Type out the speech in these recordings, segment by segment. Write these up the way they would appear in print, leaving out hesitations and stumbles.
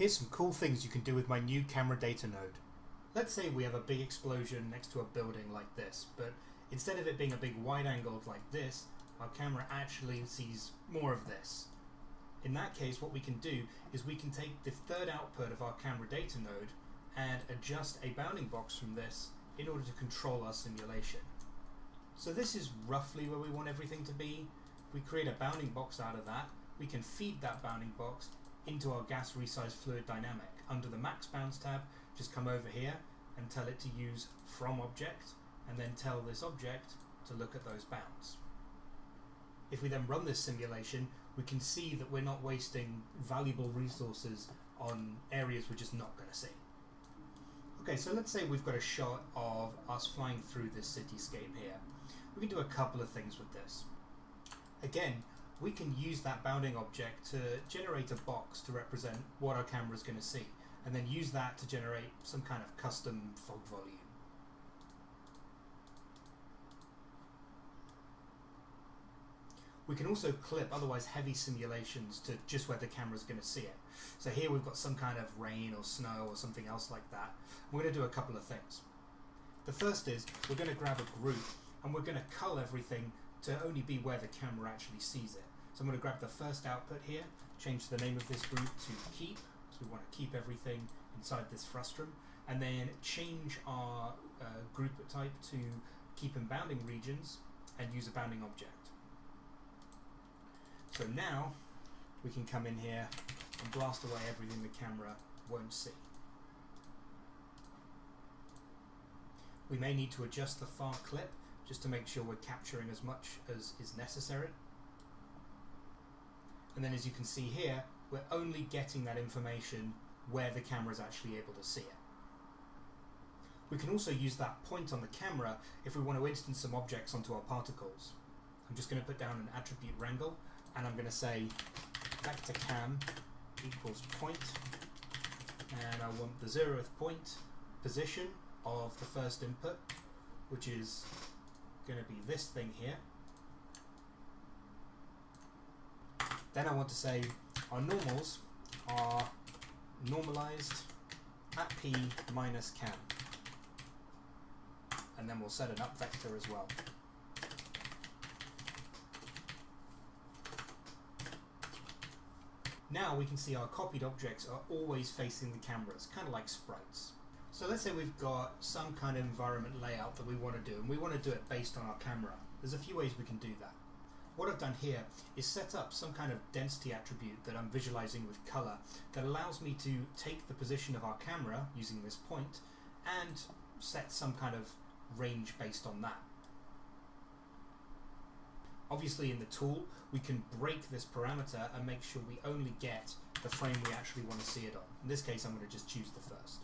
Here's some cool things you can do with my new camera data node. Let's say we have a big explosion next to a building like this, but instead of it being a big wide angle like this, our camera actually sees more of this. In that case, what we can do is we can take the third output of our camera data node and adjust a bounding box from this in order to control our simulation. So this is roughly where we want everything to be. We create a bounding box out of that. We can feed that bounding box into our gas resized fluid dynamic. Under the max bounds tab, just come over here and tell it to use from object, and then tell this object to look at those bounds. If we then run this simulation, we can see that we're not wasting valuable resources on areas we're just not going to see. Okay, so let's say we've got a shot of us flying through this cityscape here. We can do a couple of things with this. Again, we can use that bounding object to generate a box to represent what our camera is going to see, and then use that to generate some kind of custom fog volume. We can also clip otherwise heavy simulations to just where the camera is going to see it. So here we've got some kind of rain or snow or something else like that. We're going to do a couple of things. The first is we're going to grab a group and we're going to cull everything to only be where the camera actually sees it. So I'm going to grab the first output here, change the name of this group to keep, because we want to keep everything inside this frustum, and then change our group type to keep in bounding regions and use a bounding object. So now we can come in here and blast away everything the camera won't see. We may need to adjust the far clip just to make sure we're capturing as much as is necessary. And then as you can see here, we're only getting that information where the camera is actually able to see it. We can also use that point on the camera if we want to instance some objects onto our particles. I'm just going to put down an attribute wrangle, and I'm going to say vector cam equals point, and I want the 0th point position of the first input, which is going to be this thing here. Then I want to say our normals are normalized at p minus cam, and then we'll set an up vector as well. Now we can see our copied objects are always facing the cameras, kind of like sprites. So let's say we've got some kind of environment layout that we want to do, and we want to do it based on our camera. There's a few ways we can do that. What I've done here is set up some kind of density attribute that I'm visualizing with color that allows me to take the position of our camera using this point and set some kind of range based on that. Obviously in the tool we can break this parameter and make sure we only get the frame we actually want to see it on. In this case I'm going to just choose the first.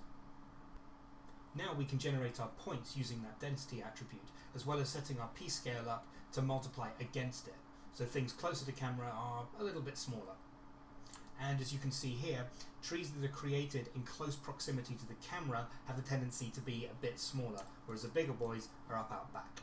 Now we can generate our points using that density attribute, as well as setting our p-scale up to multiply against it, so things closer to camera are a little bit smaller. And as you can see here, trees that are created in close proximity to the camera have a tendency to be a bit smaller, whereas the bigger boys are up out back.